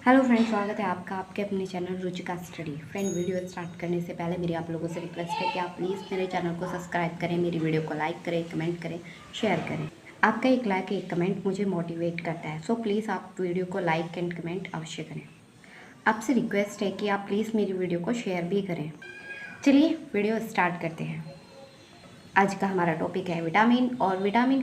Hello friend, स्वागत है आपका आपके अपने channel Ruchika study. Friend, video start करने से पहले मेरी आप लोगों से रिक्वेस्ट है कि आप प्लीज़ मेरे चैनल को सब्सक्राइब करें, मेरी वीडियो को लाइक करें, कमेंट करें, शेयर करें। आपका एक लाइक, एक कमेंट मुझे मोटिवेट करता है। सो प्लीज़ आप वीडियो को लाइक एंड कमेंट अवश्य करें। आपसे रिक्वेस्ट है कि आप प्लीज़ मेरी वीडियो को शेयर भी करें। चलिए वीडियो स्टार्ट करते हैं। आज का हमारा टॉपिक है विटामिन और विटामिन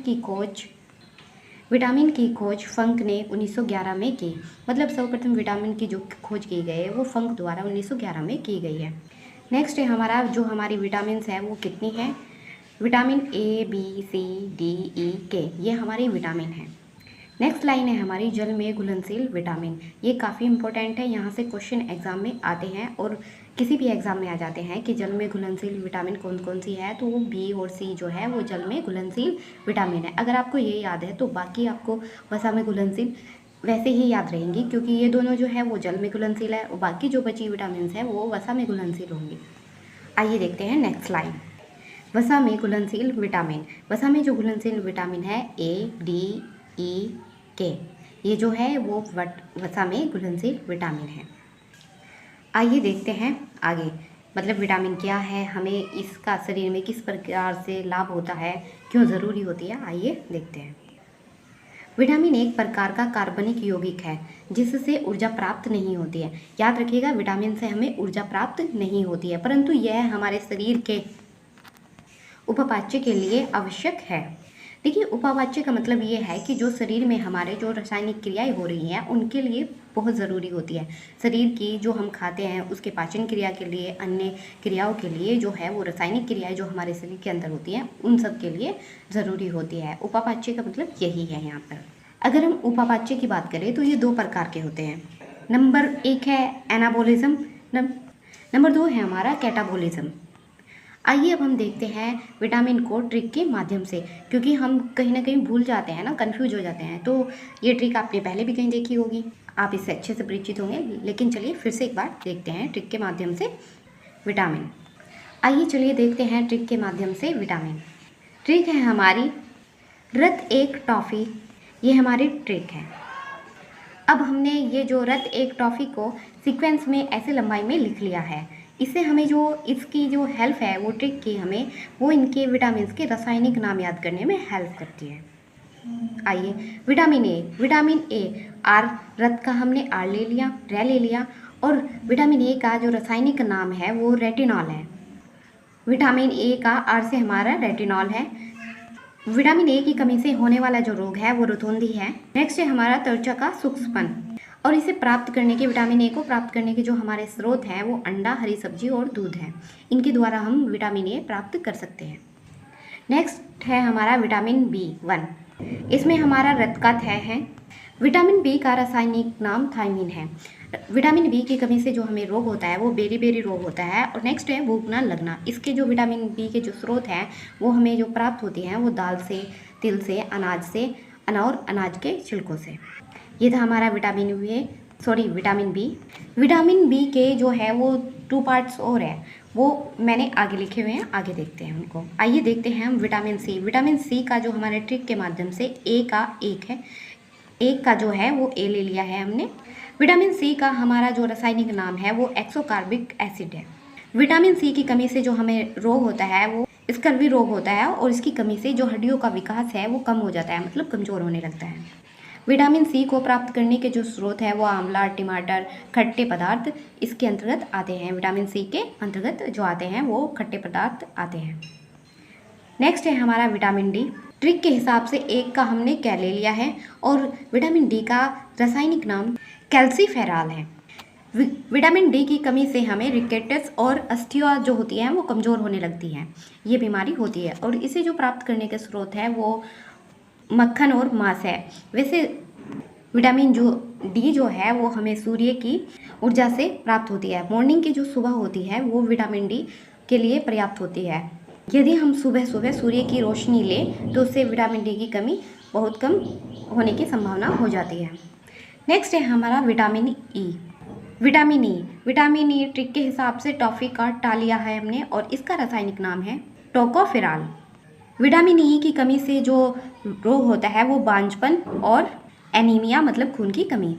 की खोज फंक ने 1911 में की। मतलब सर्वप्रथम विटामिन की जो खोज की गई है वो फंक द्वारा 1911 में की गई है। नेक्स्ट है हमारी विटामिन है वो कितनी है। Vitamin A, B, C, D, E, K ये हमारी विटामिन है। नेक्स्ट लाइन है हमारी जल में घुलनशील विटामिन। ये काफ़ी इंपॉर्टेंट है, यहाँ से क्वेश्चन एग्जाम में आते हैं और किसी भी एग्जाम में आ जाते हैं कि जल में घुलनशील विटामिन कौन कौन सी है। तो वो बी और सी जो है वो जल में घुलनशील विटामिन है। अगर आपको ये याद है तो बाकी आपको वसा में घुलनशील वैसे ही याद रहेंगी, क्योंकि ये दोनों जो है वो जल में घुलनशील है और बाकी जो बची विटामिन है वो वसा में घुलनशील होंगी। आइए देखते हैं नेक्स्ट लाइन। वसा में घुलनशील विटामिन। वसा में जो घुलनशील विटामिन है ए, डी, ई, के ये जो है वो वसा में घुलनशील विटामिन है। आइए देखते हैं आगे, मतलब विटामिन क्या है, हमें इसका शरीर में किस प्रकार से लाभ होता है, क्यों ज़रूरी होती है। आइए देखते हैं। विटामिन एक प्रकार का कार्बनिक यौगिक है जिससे ऊर्जा प्राप्त नहीं होती है। याद रखिएगा, विटामिन से हमें ऊर्जा प्राप्त नहीं होती है, परंतु यह हमारे शरीर के उपापचय के लिए आवश्यक है। देखिए, उपापचय का मतलब ये है कि जो शरीर में हमारे जो रासायनिक क्रियाएं हो रही हैं उनके लिए बहुत ज़रूरी होती है। शरीर की जो हम खाते हैं उसके पाचन क्रिया के लिए, अन्य क्रियाओं के लिए जो है वो रासायनिक क्रियाएं जो हमारे शरीर के अंदर होती हैं उन सब के लिए ज़रूरी होती है। उपापचय का मतलब यही है यहाँ पर। अगर हम उपापचय की बात करें तो ये दो प्रकार के होते हैं। नंबर एक है एनाबोलिज्म, नंबर दो है हमारा कैटाबोलिज्म। आइए अब हम देखते हैं विटामिन को ट्रिक के माध्यम से, क्योंकि हम कहीं ना कहीं भूल जाते हैं ना, कंफ्यूज हो जाते हैं। तो ये ट्रिक आपने पहले भी कहीं देखी होगी, आप इससे अच्छे से परिचित होंगे, लेकिन चलिए फिर से एक बार देखते हैं ट्रिक के माध्यम से विटामिन। आइए चलिए देखते हैं ट्रिक के माध्यम से विटामिन। ट्रिक है हमारी रत एक टॉफ़ी, ये हमारी ट्रिक है। अब हमने ये जो रत एक टॉफ़ी को सीक्वेंस में ऐसे लंबाई में लिख लिया है। इससे हमें जो इसकी जो हेल्प है वो ट्रिक की हमें वो इनके विटामिन के रासायनिक नाम याद करने में हेल्प करती है। आइए, विटामिन ए आर, रत का हमने आर ले लिया, रे ले लिया, और विटामिन ए का जो रासायनिक नाम है वो रेटिनॉल है। विटामिन ए का आर से हमारा रेटिनॉल है। विटामिन ए की कमी से होने वाला जो रोग है वो रोतुंदी है। नेक्स्ट है हमारा त्वचा का सूक्ष्मपन, और इसे प्राप्त करने के, विटामिन ए को प्राप्त करने के जो हमारे स्रोत हैं वो अंडा, हरी सब्जी और दूध है। इनके द्वारा हम विटामिन ए प्राप्त कर सकते हैं। नेक्स्ट है हमारा विटामिन B1, इसमें हमारा रक्त का तह है। विटामिन बी का रासायनिक नाम थायमिन है। विटामिन बी की कमी से जो हमें रोग होता है वो बेरी रोग होता है। और नेक्स्ट है भूख न लगना। इसके जो विटामिन बी के जो स्रोत हैं वो हमें जो प्राप्त होती हैं वो दाल से, तिल से, अनाज से, और अनाज के छिलकों से। ये था हमारा विटामिन बी। विटामिन बी के जो है वो 2 पार्ट्स और है, वो मैंने आगे लिखे हुए हैं, आगे देखते हैं उनको। आइए देखते हैं हम विटामिन सी। विटामिन सी का जो हमारे ट्रिक के माध्यम से ए का एक है, एक का जो है वो ए ले लिया है हमने। विटामिन सी का हमारा जो रासायनिक नाम है वो एक्सोकार्बिक एसिड है। विटामिन सी की कमी से जो हमें रोग होता है वो स्कर्वी रोग होता है, और इसकी कमी से जो हड्डियों का विकास है वो कम हो जाता है, मतलब कमज़ोर होने लगता है। विटामिन सी को प्राप्त करने के जो स्रोत है वो आंवला, टमाटर, खट्टे पदार्थ इसके अंतर्गत आते हैं। विटामिन सी के अंतर्गत जो आते हैं वो खट्टे पदार्थ आते हैं। नेक्स्ट है हमारा विटामिन डी। ट्रिक के हिसाब से एक का हमने क्या ले लिया है, और विटामिन डी का रासायनिक नाम कैल्सीफेरॉल है। विटामिन डी की कमी से हमें रिकेटस और अस्थियां जो होती हैं वो कमज़ोर होने लगती हैं, ये बीमारी होती है। और इसे जो प्राप्त करने के स्रोत है वो मक्खन और मांस है। वैसे विटामिन डी जो है वो हमें सूर्य की ऊर्जा से प्राप्त होती है। मॉर्निंग की जो सुबह होती है वो विटामिन डी के लिए पर्याप्त होती है। यदि हम सुबह सूर्य की रोशनी लें तो उससे विटामिन डी की कमी बहुत कम होने की संभावना हो जाती है। नेक्स्ट है हमारा vitamin E. Vitamin E trick के हिसाब से टॉफ़ी का टा लिया है हमने, और इसका रासायनिक नाम है टोकोफेरॉल। विटामिन ई की कमी से जो रोग होता है वो बांझपन और एनीमिया, मतलब खून की कमी।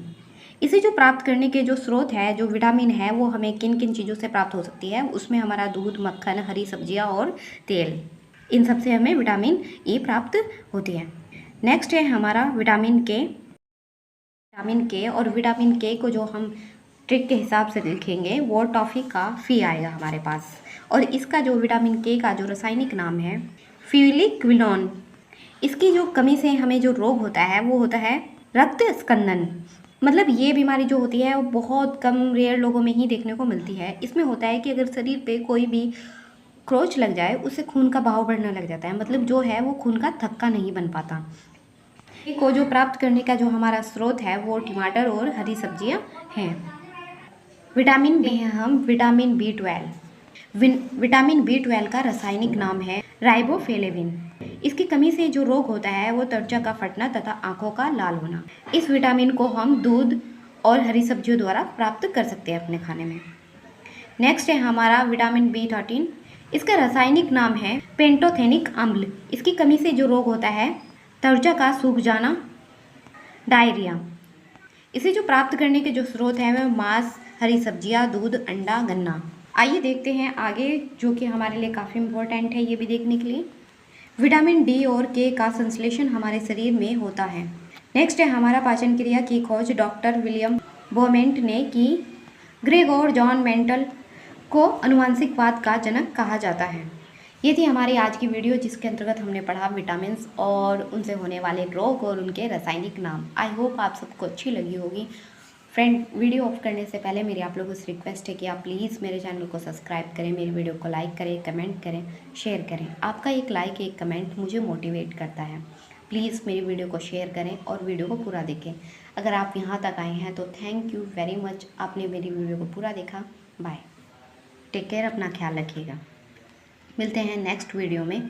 इसे जो प्राप्त करने के जो स्रोत है, जो विटामिन है, वो हमें किन किन चीज़ों से प्राप्त हो सकती है, उसमें हमारा दूध, मक्खन, हरी सब्जियाँ और तेल, इन सब से हमें विटामिन ई प्राप्त होती है। नेक्स्ट है हमारा विटामिन के, और विटामिन के को जो हम ट्रिक के हिसाब से लिखेंगे वो टॉफ़ी का फी आएगा हमारे पास, और इसका जो विटामिन के का जो रासायनिक नाम है फ्यूलिक्विनोन। इसकी जो कमी से हमें जो रोग होता है वो होता है रक्त स्कंदन। मतलब ये बीमारी जो होती है वो बहुत कम रेयर लोगों में ही देखने को मिलती है। इसमें होता है कि अगर शरीर पे कोई भी खरोंच लग जाए उससे खून का बहाव बढ़ने लग जाता है, मतलब जो है वो खून का थक्का नहीं बन पाता। को जो प्राप्त करने का जो हमारा स्रोत है वो टमाटर और हरी सब्जियां हैं। विटामिन बी है हम विटामिन B12। विटामिन B12 का रासायनिक नाम है राइबोफ्लेविन। इसकी कमी से जो रोग होता है वो त्वचा का फटना तथा आंखों का लाल होना। इस विटामिन को हम दूध और हरी सब्जियों द्वारा प्राप्त कर सकते हैं अपने खाने में। नेक्स्ट है हमारा विटामिन B13। इसका रासायनिक नाम है पेंटोथेनिक अम्ल। इसकी कमी से जो रोग होता है त्वचा का सूख जाना, डायरिया। इसे जो प्राप्त करने के जो स्रोत हैं वह मांस, हरी सब्जियां, दूध, अंडा, गन्ना। आइए देखते हैं आगे, जो कि हमारे लिए काफ़ी इम्पोर्टेंट है ये भी देखने के लिए। विटामिन डी और के का संश्लेषण हमारे शरीर में होता है। नेक्स्ट है हमारा पाचन क्रिया की खोज डॉक्टर विलियम बोमेंट ने की। ग्रेगोर जॉन मेंटल को अनुवांशिकवाद का जनक कहा जाता है। ये थी हमारी आज की वीडियो, जिसके अंतर्गत हमने पढ़ा विटामिन्स और उनसे होने वाले रोग और उनके रासायनिक नाम। आई होप आप सबको अच्छी लगी होगी। फ्रेंड, वीडियो ऑफ करने से पहले मेरी आप लोगों से रिक्वेस्ट है कि आप प्लीज़ मेरे चैनल को सब्सक्राइब करें, मेरी वीडियो को लाइक करें, कमेंट करें, शेयर करें। आपका एक लाइक, एक कमेंट मुझे मोटिवेट करता है। प्लीज़ मेरी वीडियो को शेयर करें और वीडियो को पूरा देखें। अगर आप यहाँ तक आए हैं तो थैंक यू वेरी मच, आपने मेरी वीडियो को पूरा देखा। बाय, टेक केयर, अपना ख्याल रखिएगा। मिलते हैं नेक्स्ट वीडियो में।